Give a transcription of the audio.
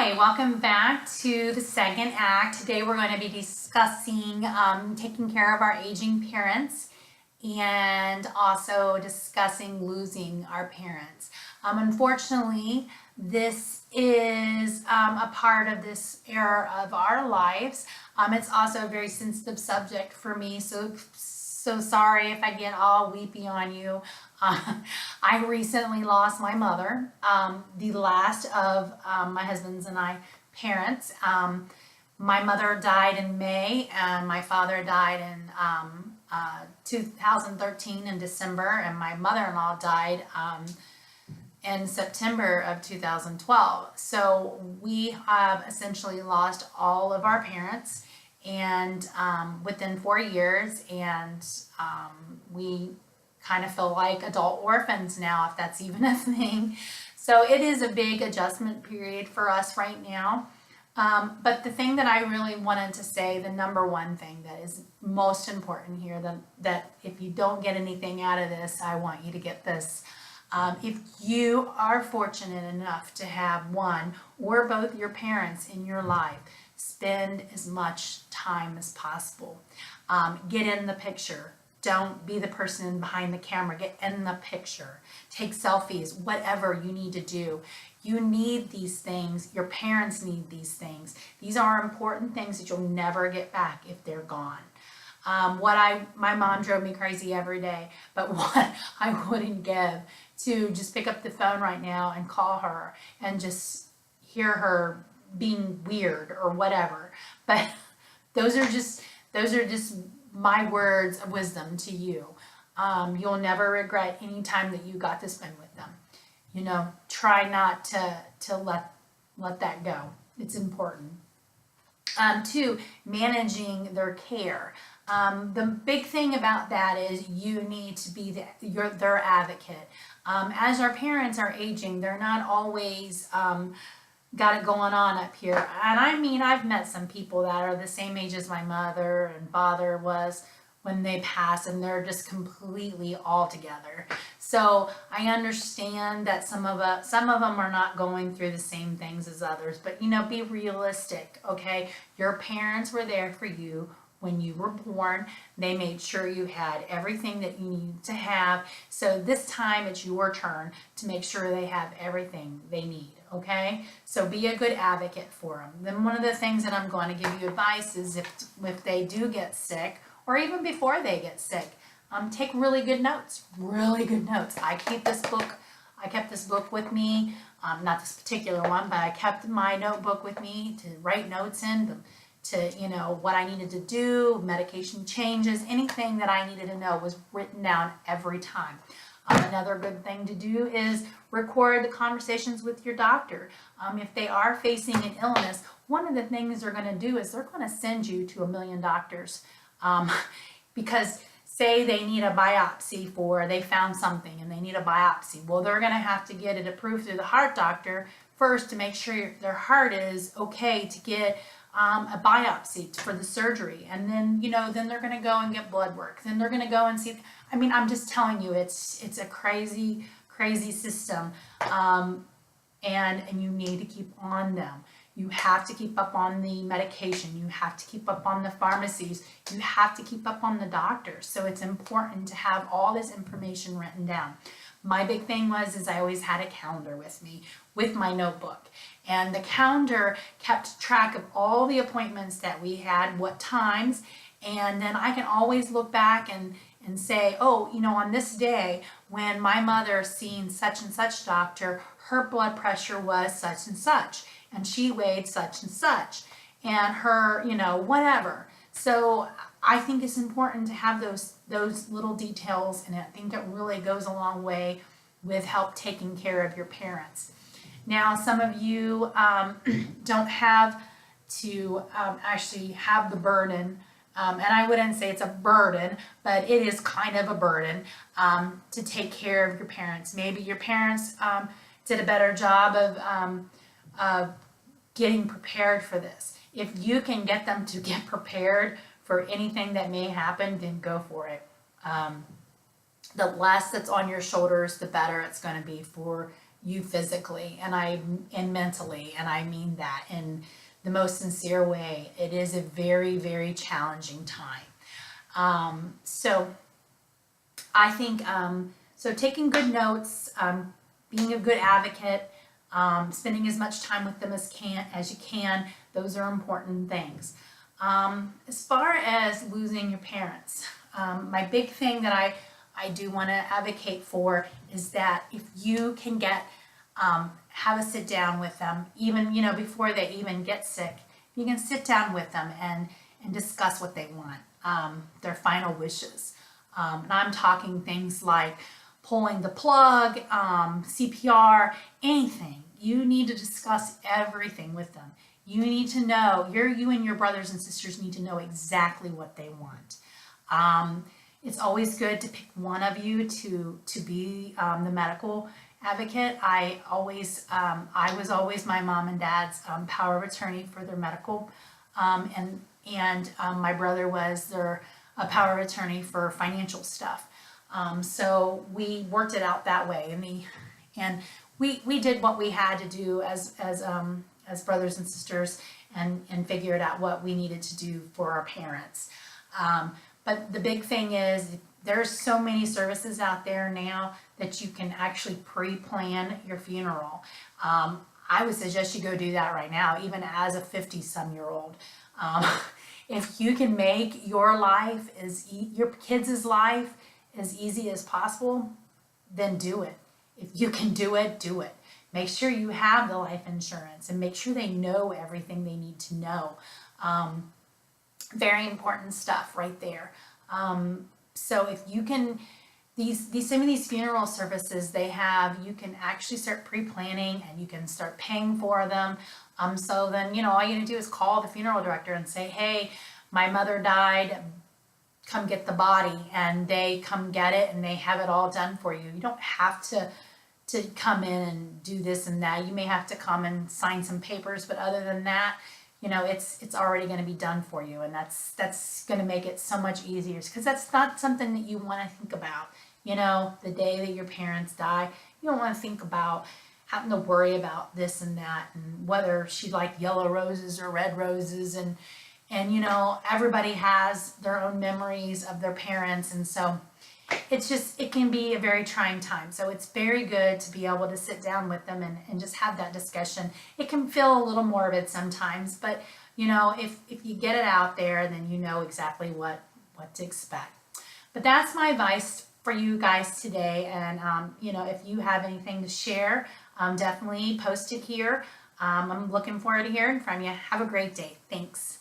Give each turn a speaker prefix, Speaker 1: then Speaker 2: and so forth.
Speaker 1: Hi, welcome back to the second act. Today we're going to be discussing taking care of our aging parents and also discussing losing our parents. Unfortunately, this is a part of this era of our lives. It's also a very sensitive subject for me, so sorry if I get all weepy on you. I recently lost my mother, the last of my husband's and I parents. My mother died in May, and my father died in 2013 in December, and my mother-in-law died in September of 2012. So we have essentially lost all of our parents and within 4 years, and we kind of feel like adult orphans now, if that's even a thing. So it is a big adjustment period for us right now. But the thing that I really wanted to say, the number one thing that is most important here, that if you don't get anything out of this, I want you to get this. If you are fortunate enough to have one or both your parents in your life, spend as much time as possible. Get in the picture. Don't be the person behind the camera. Get in the picture. Take selfies, whatever you need to do. You need these things. Your parents need these things. These are important things that you'll never get back if they're gone. My mom drove me crazy every day, but what I wouldn't give to just pick up the phone right now and call her and just hear her being weird or whatever. But those are just my words of wisdom to you. You'll never regret any time that you got to spend with them. You know, try not to let that go. It's important. Two, managing their care. The big thing about that is you need to be their advocate. As our parents are aging, they're not always got it going on up here. And I mean, I've met some people that are the same age as my mother and father was when they pass, and they're just completely all together. So I understand that some of them are not going through the same things as others, but you know, be realistic, okay? Your parents were there for you when you were born. They made sure you had everything that you needed to have. So this time it's your turn to make sure they have everything they need, okay? So be a good advocate for them. Then one of the things that I'm going to give you advice is if they do get sick, or even before they get sick, take really good notes, I kept this book with me, not this particular one, but I kept my notebook with me to write notes in, to you know, what I needed to do, medication changes, anything that I needed to know was written down every time. Another good thing to do is record the conversations with your doctor. If they are facing an illness, one of the things they're going to do is they're going to send you to a million doctors. Because say they need a biopsy they found something and they need a biopsy. Well, they're going to have to get it approved through the heart doctor first to make sure their heart is okay to get a biopsy for the surgery. And then, you know, then they're going to go and get blood work. Then they're going to go and see. I mean, I'm just telling you, it's a crazy system. And you need to keep on them. You have to keep up on the medication. You have to keep up on the pharmacies. You have to keep up on the doctors. So it's important to have all this information written down. My big thing is I always had a calendar with me, with my notebook. And the calendar kept track of all the appointments that we had, what times, and then I can always look back and say, oh, you know, on this day when my mother seen such and such doctor, her blood pressure was such and such, and she weighed such and such, and her, you know, whatever. So I think it's important to have those little details, and I think it really goes a long way with help taking care of your parents. Now, some of you don't have to actually have the burden, and I wouldn't say it's a burden, but it is kind of a burden to take care of your parents. Maybe your parents did a better job of getting prepared for this. If you can get them to get prepared for anything that may happen, then go for it. The less that's on your shoulders, the better it's going to be for you physically and mentally, and I mean that in the most sincere way. It is a very, very challenging time. So I think so taking good notes, being a good advocate, spending as much time with them as you can, those are important things. As far as losing your parents, my big thing that I do want to advocate for is that if you can have a sit down with them, even, before they even get sick, you can sit down with them and discuss what they want, their final wishes. And I'm talking things like pulling the plug, CPR, anything. You need to discuss everything with them. You need to know, you and your brothers and sisters need to know exactly what they want. It's always good to pick one of you to be the medical advocate. I was always my mom and dad's power of attorney for their medical, and my brother was their power of attorney for financial stuff. So we worked it out that way, and we did what we had to do as brothers and sisters, and figured out what we needed to do for our parents. But the big thing is there's so many services out there now that you can actually pre-plan your funeral. I would suggest you go do that right now, even as a 50-some-year-old. If you can make your life your kids' life as easy as possible, then do it. If you can do it, do it. Make sure you have the life insurance and make sure they know everything they need to know. Very important stuff right there. So if you can, some of these funeral services they have, you can actually start pre-planning and you can start paying for them. So then, all you need to do is call the funeral director and say, hey, my mother died, come get the body, and they come get it and they have it all done for you. You don't have to come in and do this and that. You may have to come and sign some papers, but other than that, it's already going to be done for you, and that's going to make it so much easier, because that's not something that you want to think about. The day that your parents die, you don't want to think about having to worry about this and that, and whether she liked yellow roses or red roses, and everybody has their own memories of their parents, and so it can be a very trying time. So it's very good to be able to sit down with them and just have that discussion. It can feel a little morbid sometimes, but if you get it out there, then you know exactly what to expect. But that's my advice for you guys today. And if you have anything to share, definitely post it here. I'm looking forward to hearing from you. Have a great day. Thanks.